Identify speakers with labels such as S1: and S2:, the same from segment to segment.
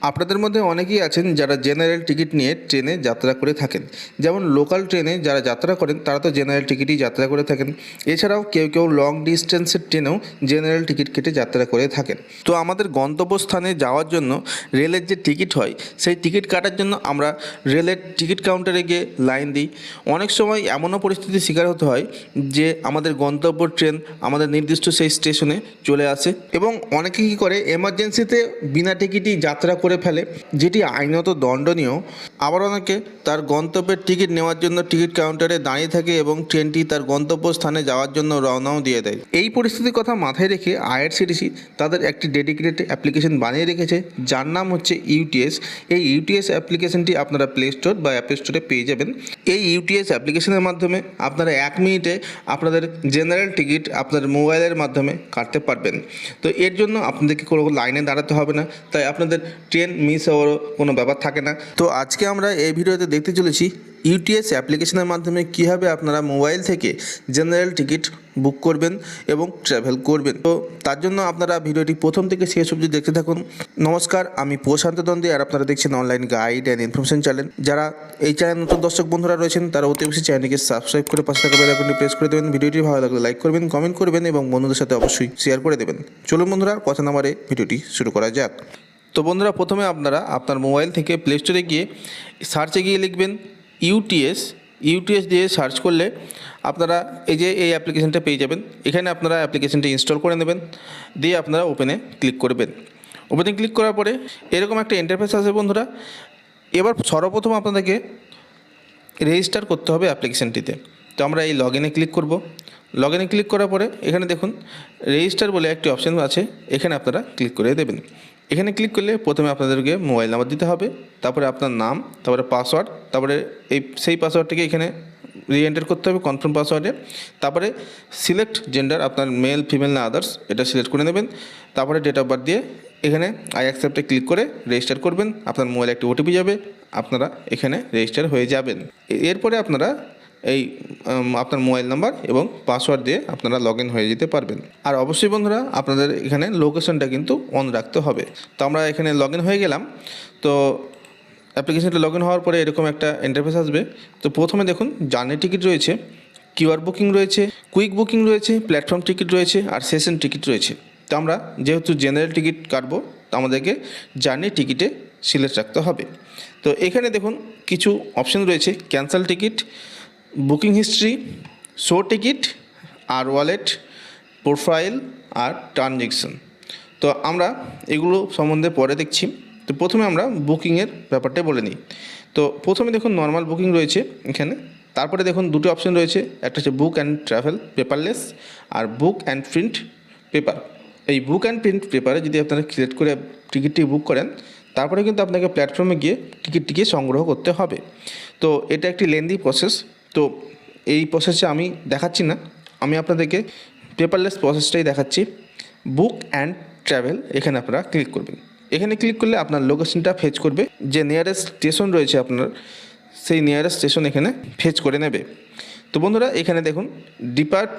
S1: আপনাদের মধ্যে অনেকেই আছেন যারা জেনারেল টিকিট নিয়ে ট্রেনে যাত্রা করে থাকেন। যেমন লোকাল ট্রেনে যারা যাত্রা করেন তারা তো জেনারেল টিকিটই যাত্রা করে থাকেন। এছাড়াও কেউ কেউ লং ডিস্টেন্সের ট্রেনেও জেনারেল টিকিট কেটে যাত্রা করে থাকেন। তো আমাদের গন্তব্যস্থানে যাওয়ার জন্য রেলের যে টিকিট হয় সেই টিকিট কাটার জন্য আমরা রেলের টিকিট কাউন্টারে গিয়ে লাইন দিই। অনেক সময় এমনও পরিস্থিতির শিকার হতে হয় যে আমাদের গন্তব্য ট্রেন আমাদের নির্দিষ্ট সেই স্টেশনে চলে আসে এবং অনেকে কী করে এমার্জেন্সিতে বিনা টিকিটই যাত্রা করে ফেলে, যেটি আইনত দণ্ডনীয়। আবার অনেকে তার গন্তব্যের টিকিট নেওয়ার জন্য টিকিট কাউন্টারে দাঁড়িয়ে থাকে এবং ট্রেনটি তার গন্তব্য স্থানে যাওয়ার জন্য রওনাও দিয়ে দেয়। এই পরিস্থিতির কথা মাথায় রেখে আইআরসিটিসি তাদের একটি ডেডিকেটেড অ্যাপ্লিকেশন বানিয়ে রেখেছে যার নাম হচ্ছে ইউটিএস। এই ইউটিএস অ্যাপ্লিকেশনটি আপনারা প্লে স্টোর বা অ্যাপ স্টোরে পেয়ে যাবেন। এই ইউটিএস অ্যাপ্লিকেশনের মাধ্যমে আপনারা 1 মিনিটে আপনাদের জেনারেল টিকিট আপনার মোবাইলের মাধ্যমে কাটতে পারবেন। তো এর জন্য আপনাদেরকে কোনো লাইনে দাঁড়াতে হবে না, তাই আপনাদের ট্রেন মিস হওয়ারও কোনো ব্যাপার থাকে না। তো আজকে আমরা এই ভিডিওতে দেখতে চলেছি ইউটিএস অ্যাপ্লিকেশনের মাধ্যমে কীভাবে আপনারা মোবাইল থেকে জেনারেল টিকিট বুক করবেন এবং ট্রাভেল করবেন। তো তার জন্য আপনারা ভিডিওটি প্রথম থেকে শেষ অবধি দেখতে থাকুন। নমস্কার, আমি প্রশান্ত দ্বন্দ্বে আর আপনারা দেখছেন online guide and information channel. যারা এই চ্যানেল নতুন দর্শক বন্ধুরা রয়েছেন তারা অতি বেশি চ্যানেলটিকে সাবস্ক্রাইব করে পাশে থাকা বেল আইকনটি প্রেস করে দেবেন। ভিডিওটি ভালো লাগলে লাইক করবেন, কমেন্ট করবেন এবং বন্ধুদের সাথে অবশ্যই শেয়ার করে দেবেন। চলুন বন্ধুরা, কথা না বাড়িয়ে ভিডিওটি শুরু করা যাক। তো বন্ধুরা, প্রথমে আপনারা আপনার মোবাইল থেকে প্লে স্টোরে গিয়ে সার্চে গিয়ে লিখবেন ইউটিএস। ইউটিএস দিয়ে সার্চ করলে আপনারা এই অ্যাপ্লিকেশনটা পেয়ে যাবেন। এখানে আপনারা অ্যাপ্লিকেশনটা ইনস্টল করে নেবেন, দিয়ে আপনারা ওপেনে ক্লিক করবেন। ওপেনে ক্লিক করার পরে এরকম একটা ইন্টারফেস আসবে বন্ধুরা। এবার সর্বপ্রথম আপনাদেরকে রেজিস্টার করতে হবে অ্যাপ্লিকেশনটিতে। তো আমরা এই লগ ইনে ক্লিক করব। লগ ইনে ক্লিক করার পরে এখানে দেখুন রেজিস্টার বলে একটি অপশান আছে, এখানে আপনারা ক্লিক করে দেবেন। এখানে ক্লিক করলে প্রথমে আপনাদেরকে মোবাইল নাম্বার দিতে হবে, তারপরে আপনার নাম, তারপরে পাসওয়ার্ড, তারপরে সেই পাসওয়ার্ডটিকে এখানে রিএন্টার করতে হবে কনফার্ম পাসওয়ার্ডে। তারপরে সিলেক্ট জেন্ডার, আপনার মেল ফিমেল না আদার্স, এটা সিলেক্ট করে নেবেন। তারপরে ডেট অফ বার্থ দিয়ে এখানে আই অ্যাকসেপ্টে ক্লিক করে রেজিস্টার করবেন। আপনার মোবাইলে একটি ওটিপি যাবে, আপনারা এখানে রেজিস্টার হয়ে যাবেন। এরপরে আপনারা আপনার মোবাইল নাম্বার এবং পাসওয়ার্ড দিয়ে আপনারা লগ ইন হয়ে যেতে পারবেন। আর অবশ্যই বন্ধুরা, আপনাদের এখানে লোকেশনটা কিন্তু অন রাখতে হবে। তো আমরা এখানে লগ ইন হয়ে গেলাম। তো অ্যাপ্লিকেশনটা লগ ইন হওয়ার পরে এরকম একটা ইন্টারফেস আসবে। তো প্রথমে দেখুন জার্নি টিকিট রয়েছে, কিউআর বুকিং রয়েছে, কুইক বুকিং রয়েছে, প্ল্যাটফর্ম টিকিট রয়েছে আর সেশন টিকিট রয়েছে। তো আমরা যেহেতু জেনারেল টিকিট কাটবো, তো আমাদেরকে জার্নি টিকিটে সিলেক্ট রাখতে হবে। তো এখানে দেখুন কিছু অপশন রয়েছে, cancel ticket, booking history, show ticket, আর ওয়ালেট, প্রোফাইল আর ট্রানজ্যাকশন। তো আমরা এগুলো সম্বন্ধে পরে দেখছি। তো প্রথমে আমরা বুকিংয়ের ব্যাপারটা বলে নিই। তো প্রথমে দেখুন নর্মাল বুকিং রয়েছে এখানে। তারপরে দেখুন দুটো অপশন রয়েছে, একটা হচ্ছে বুক অ্যান্ড ট্রাভেল পেপারলেস আর বুক অ্যান্ড প্রিন্ট পেপার। এই বুক অ্যান্ড প্রিন্ট পেপারে যদি আপনারা সিলেক্ট করে টিকিটটি বুক করেন, তারপরে কিন্তু আপনাকে প্ল্যাটফর্মে গিয়ে টিকিটটিকে সংগ্রহ করতে হবে। তো এটা একটি লেন্দি প্রসেস। তো এই প্রসেসে আমি দেখাচ্ছি না, আমি আপনাদেরকে পেপারলেস প্রসেসটাই দেখাচ্ছি। বুক অ্যান্ড ট্রাভেল, এখানে আপনারা ক্লিক করবেন। এখানে ক্লিক করলে আপনার লোকেশনটা ফেচ করবে, যে নিয়ারেস্ট স্টেশন রয়েছে আপনার, সেই নিয়ারেস্ট স্টেশন এখানে ফেচ করে নেবে। তো বন্ধুরা, এখানে দেখুন ডিপার্ট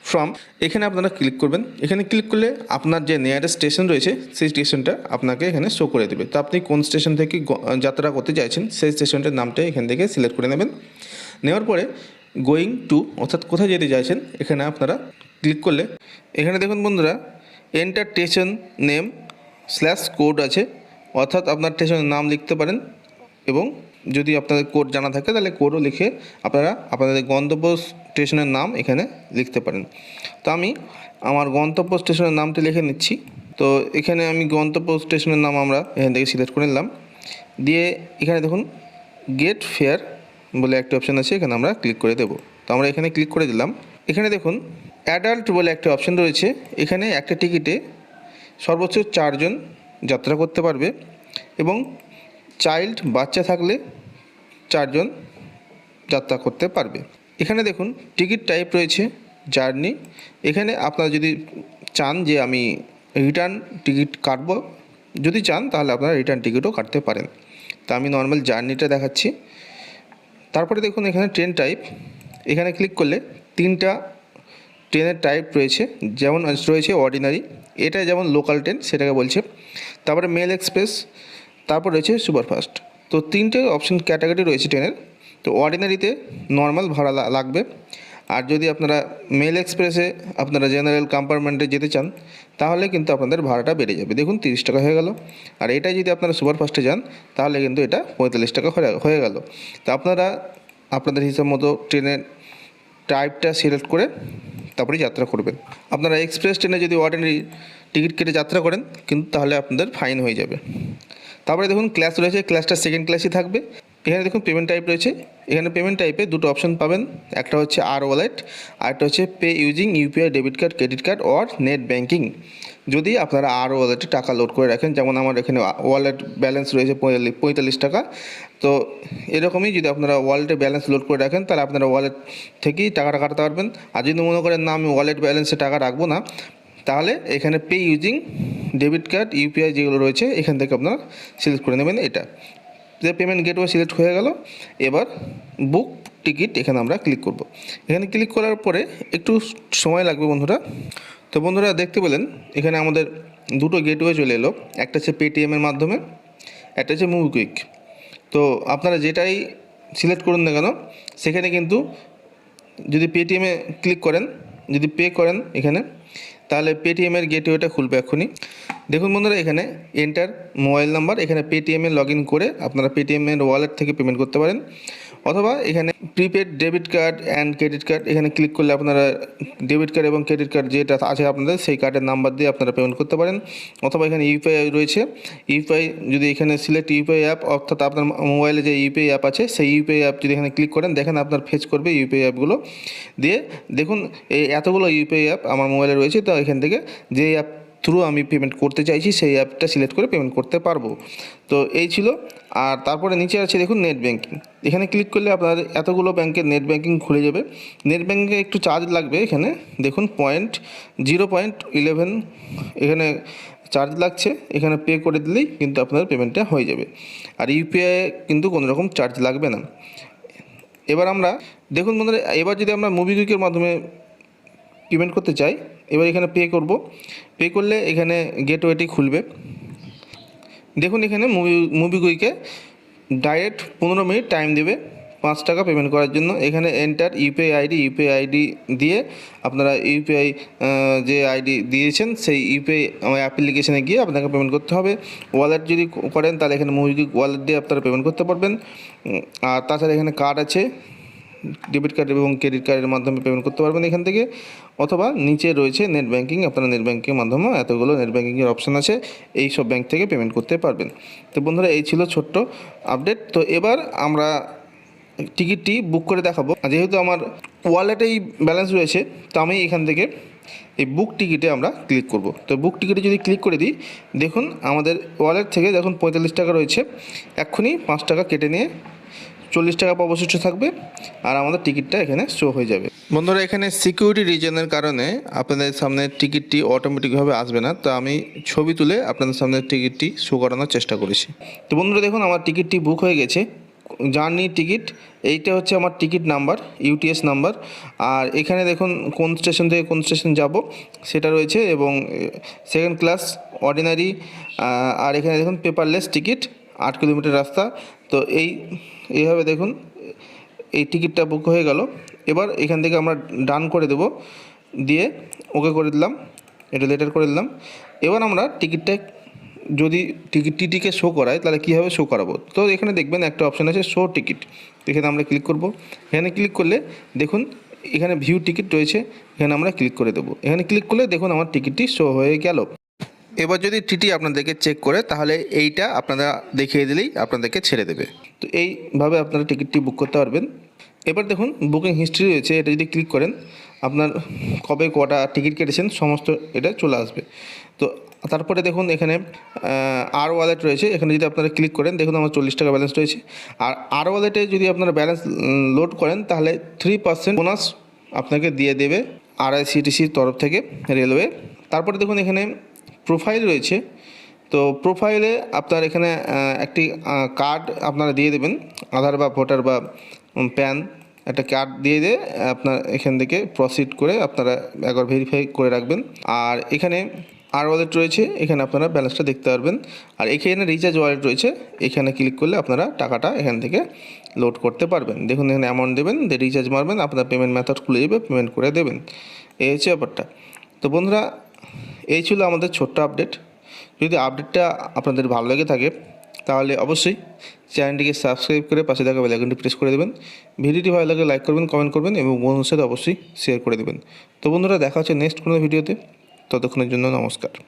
S1: ফ্রম, এখানে আপনারা ক্লিক করবেন। এখানে ক্লিক করলে আপনার যে নিয়ারেস্ট স্টেশন রয়েছে সেই স্টেশনটা আপনাকে এখানে শো করে দেবে। তো আপনি কোন স্টেশন থেকে যাত্রা করতে চাইছেন সেই স্টেশনটার নামটা এখান থেকে সিলেক্ট করে নেবেন। নেওয়ার পরে গোয়িং টু, অর্থাৎ কোথায় যেতে চাইছেন, এখানে আপনারা ক্লিক করলে এখানে দেখুন বন্ধুরা enter station name slash code আছে, অর্থাৎ আপনার স্টেশনের নাম লিখতে পারেন এবং যদি আপনাদের কোড জানা থাকে তাহলে কোডও লিখে আপনারা আপনাদের গন্তব্য স্টেশনের নাম এখানে লিখতে পারেন। তো আমি আমার গন্তব্য স্টেশনের নামটি লিখে নিচ্ছি। তো এখানে আমি গন্তব্য স্টেশনের নাম আমরা এখান থেকে সিলেক্ট করে নিলাম। দিয়ে এখানে দেখুন গেট ফেয়ার বলে একটা অপশান আছে, এখানে আমরা ক্লিক করে দেবো। তো আমরা এখানে ক্লিক করে দিলাম। এখানে দেখুন অ্যাডাল্ট বলে একটা অপশান রয়েছে, এখানে একটা টিকিটে সর্বোচ্চ 4 জন যাত্রা করতে পারবে এবং চাইল্ড বাচ্চা থাকলে 4 জন যাত্রা করতে পারবে। এখানে দেখুন টিকিট টাইপ রয়েছে জার্নি। এখানে আপনারা যদি চান যে আমি রিটার্ন টিকিট কাটবো, যদি চান তাহলে আপনারা রিটার্ন টিকিটও কাটতে পারেন। তা আমি নর্মাল জার্নিটা দেখাচ্ছি। তারপরে দেখুন এখানে ট্রেন টাইপ, এখানে ক্লিক করলে 3টা ট্রেনের টাইপ রয়েছে, যেমন রয়েছে অর্ডিনারি, এটা যেমন লোকাল ট্রেন সেটাকে বলছে। তারপরে মেল এক্সপ্রেস, তারপর রয়েছে সুপারফাস্ট। তো তিনটে অপশন ক্যাটাগরি রয়েছে ট্রেনের। তো অর্ডিনারিতে নর্মাল ভাড়া লাগবে, আর যদি আপনারা মেল এক্সপ্রেসে আপনারা জেনারেল কম্পার্টমেন্টে যেতে চান তাহলে কিন্তু আপনাদের ভাড়াটা বেড়ে যাবে। দেখুন 30 টাকা হয়ে গেল। আর এটাই যদি আপনারা সুপারফাস্টে যান তাহলে কিন্তু এটা 45 টাকা হয়ে গেল। তো আপনারা আপনাদের হিসাব মতো ট্রেনের টাইপটা সিলেক্ট করে তারপরে যাত্রা করবেন। আপনারা এক্সপ্রেস ট্রেনে যদি অর্ডিনারি টিকিট কেটে যাত্রা করেন কিন্তু তাহলে আপনাদের ফাইন হয়ে যাবে। তারপরে দেখুন ক্লাস রয়েছে, ক্লাসটা সেকেন্ড ক্লাসই থাকবে। এখানে দেখুন পেমেন্ট টাইপ রয়েছে। এখানে পেমেন্ট টাইপে দুটো অপশন পাবেন, একটা হচ্ছে আর ওয়ালেট আর একটা হচ্ছে pay using UPI debit card, credit card or net banking. যদি আপনারা আর ওয়ালেটে টাকা লোড করে রাখেন, যেমন আমার এখানে ওয়ালেট ব্যালেন্স রয়েছে 45 টাকা, তো এরকমই যদি আপনারা ওয়ালেটে ব্যালেন্স লোড করে রাখেন তাহলে আপনারা ওয়ালেট থেকেই টাকাটা কাটাতে পারবেন। আর যদি মনে করেন না আমি ওয়ালেট ব্যালেন্সে টাকা রাখবো না, তাহলে এখানে pay using debit card UPI যেগুলো রয়েছে এখান থেকে আপনারা সিলেক্ট করে নেবেন। এটা যে পেমেন্ট গেটওয়ে সিলেক্ট হয়ে গেল। এবার বুক টিকিট এখানে আমরা ক্লিক করব। এখানে ক্লিক করার পরে একটু সময় লাগবে বন্ধুরা। তো বন্ধুরা দেখতে পেলেন এখানে আমাদের দুটো গেটওয়ে চলে এলো, একটা হচ্ছে পেটিএমের মাধ্যমে, একটা হচ্ছে মুভিকুইক। তো আপনারা যেটাই সিলেক্ট করুন না কেন সেখানে কিন্তু যদি পেটিএমে ক্লিক করেন, যদি পে করেন এখানে, তাহলে পেটিএমের গেটওয়েটা খুলবে এক্ষুনি। দেখুন বন্ধুরা এখানে এন্টার মোবাইল নাম্বার, এখানে পেটিএমে লগ ইন করে আপনারা পেটিএমের ওয়ালেট থেকে পেমেন্ট করতে পারেন, অথবা এখানে prepaid debit card and credit card এখানে ক্লিক করলে আপনারা ডেবিট কার্ড এবং ক্রেডিট কার্ড যেটা আছে আপনাদের সেই কার্ডের নাম্বার দিয়ে আপনারা পেমেন্ট করতে পারেন। অথবা এখানে ইউপিআই রয়েছে, ইউপিআই যদি এখানে সিলেক্ট ইউপিআই অ্যাপ, অর্থাৎ আপনার মোবাইলে যে ইউপিআই অ্যাপ আছে সেই ইউপিআই অ্যাপ যদি এখানে ক্লিক করেন দেখেন আপনার ফেচ করবে ইউপিআই অ্যাপগুলো দিয়ে। দেখুন এই এতগুলো ইউপিআই অ্যাপ আমার মোবাইলে রয়েছে, তো এখান থেকে যে অ্যাপ থ্রু আমি পেমেন্ট করতে চাইছি সেই অ্যাপটা সিলেক্ট করে পেমেন্ট করতে পারবো। তো এই ছিল। আর তারপরে নিচে আছে দেখুন নেট ব্যাঙ্কিং, এখানে ক্লিক করলে আপনার এতগুলো ব্যাংকের নেট ব্যাঙ্কিং খুলে যাবে। নেট ব্যাঙ্কিংয়ে একটু চার্জ লাগবে, এখানে দেখুন 0.11 এখানে চার্জ লাগছে, এখানে পে করে দিলেই কিন্তু আপনার পেমেন্টটা হয়ে যাবে। আর ইউপিআই কিন্তু কোনো রকম চার্জ লাগবে না। এবার আমরা দেখুন বন্ধুরা, এবার যদি আমরা মুভিকুইকের মাধ্যমে পেমেন্ট করতে চাই, এবার এখানে পে করব। পে করলে এখানে গেটওয়েটি খুলবে। দেখুন এখানে মুভিকুইকে ডাইরেক্ট 15 মিনিট টাইম দেবে 5 টাকা পেমেন্ট করার জন্য। এখানে এন্টার ইউপিআই আইডি দিয়ে আপনারা ইউপিআই যে আইডি দিয়েছেন সেই ইউপিআই অ্যাপ্লিকেশানে গিয়ে আপনাকে পেমেন্ট করতে হবে। ওয়ালেট যদি করেন তাহলে এখানে মুভিকুইক ওয়ালেট দিয়ে আপনারা পেমেন্ট করতে পারবেন। আর তাছাড়া এখানে কার্ড আছে, ডেবিট কার্ড এবং ক্রেডিট কার্ডের মাধ্যমে পেমেন্ট করতে পারবেন এখান থেকে, অথবা নিচে রয়েছে নেট ব্যাঙ্কিং, আপনারা নেট ব্যাঙ্কিংয়ের মাধ্যমে এতগুলো নেট ব্যাঙ্কিংয়ের অপশান আছে, এই সব ব্যাঙ্ক থেকে পেমেন্ট করতে পারবেন। তো বন্ধুরা এই ছিল ছোট্ট আপডেট। তো এবার আমরা টিকিটটি বুক করে দেখাবো। যেহেতু আমার ওয়ালেটেই ব্যালেন্স রয়েছে তো আমি এখান থেকে এই বুক টিকিটে আমরা ক্লিক করব। তো বুক টিকিটে যদি ক্লিক করে দিই দেখুন আমাদের ওয়ালেট থেকে যখন 45 টাকা রয়েছে এক্ষুনি 5 টাকা কেটে নিয়ে 40 টাকা অবশিষ্ট থাকবে আর আমাদের টিকিটটা এখানে শো হয়ে যাবে। বন্ধুরা এখানে সিকিউরিটি রিজনের কারণে আপনাদের সামনে টিকিটটি অটোমেটিকভাবে আসবে না, তো আমি ছবি তুলে আপনাদের সামনে টিকিটটি শো করানোর চেষ্টা করেছি। তো বন্ধুরা দেখুন আমার টিকিটটি বুক হয়ে গেছে, জার্নি টিকিট, এইটা হচ্ছে আমার টিকিট নাম্বার, ইউটিএস নাম্বার। আর এখানে দেখুন কোন স্টেশন থেকে কোন স্টেশন যাব সেটা রয়েছে, এবং সেকেন্ড ক্লাস, অর্ডিনারি, আর এখানে দেখুন পেপারলেস টিকিট, 8 কিলোমিটার রাস্তা। তো এইভাবে দেখুন এই টিকিটটা বুক হয়ে গেল। এবার এখান থেকে আমরা ডান করে দেব, দিয়ে ওকে করে দিলাম, এটা লেটার করে দিলাম। এবার আমরা টিকিটটা যদি টিটিকে শো করায় তাহলে কীভাবে শো করাবো, তো এখানে দেখবেন একটা অপশান আছে শো টিকিট, এখানে আমরা ক্লিক করব। এখানে ক্লিক করলে দেখুন এখানে ভিউ টিকিট রয়েছে, এখানে আমরা ক্লিক করে দেবো। এখানে ক্লিক করলে দেখুন আমার টিকিটটি শো হয়ে গেল। এবার যদি টিটি আপনাদেরকে চেক করে তাহলে এইটা আপনারা দেখিয়ে দিলেই আপনাদেরকে ছেড়ে দেবে। তো এইভাবে আপনারা টিকিটটি বুক করতে পারবেন। এবার দেখুন বুকিং হিস্ট্রি রয়েছে, এটা যদি ক্লিক করেন আপনার কবে কটা টিকিট কেটেছেন সমস্ত এটা চলে আসবে। তো তারপরে দেখুন এখানে আর ওয়ালেট রয়েছে, এখানে যদি আপনারা ক্লিক করেন দেখুন আমার 40 টাকা ব্যালেন্স রয়েছে। আর আর ওয়ালেটে যদি আপনারা ব্যালেন্স লোড করেন তাহলে 3% বোনাস আপনাকে দিয়ে দেবে আরআইসিটিসির তরফ থেকে, রেলওয়ে। তারপরে দেখুন এখানে প্রোফাইল রয়েছে, তো প্রোফাইলে আপনার এখানে একটি কার্ড আপনারা দিয়ে দেবেন, আধার বা ভোটার বা প্যান একটা কার্ড দিয়ে আপনার এখান থেকে প্রসিড করে আপনারা একবার ভেরিফাই করে রাখবেন। আর এখানে আর ওয়ালেট রয়েছে, এখানে আপনারা ব্যালেন্সটা দেখতে পারবেন। আর এখানে রিচার্জ ওয়ালেট রয়েছে, এখানে ক্লিক করলে আপনারা টাকাটা এখান থেকে লোড করতে পারবেন। দেখুন এখানে অ্যামাউন্ট দেবেন, দিয়ে রিচার্জ মারবেন, আপনার পেমেন্ট মেথড খুলে যাবে, পেমেন্ট করে দেবেন। এই হচ্ছে ব্যাপারটা। তো বন্ধুরা, এই ছিল আমাদের ছোট্ট আপডেট। যদি আপডেটটা আপনাদের ভালো লেগে থাকে তাহলে অবশ্যই চ্যানেলটিকে সাবস্ক্রাইব করে পাশে থাকা বেল আইকনটি প্রেস করে দেবেন। ভিডিওটি ভালো লাগলে লাইক করবেন, কমেন্ট করবেন এবং বন্ধুদের সাথে অবশ্যই শেয়ার করে দেবেন। তো বন্ধুরা, দেখা হচ্ছে নেক্সট কোনো ভিডিওতে। ততক্ষণের জন্য নমস্কার।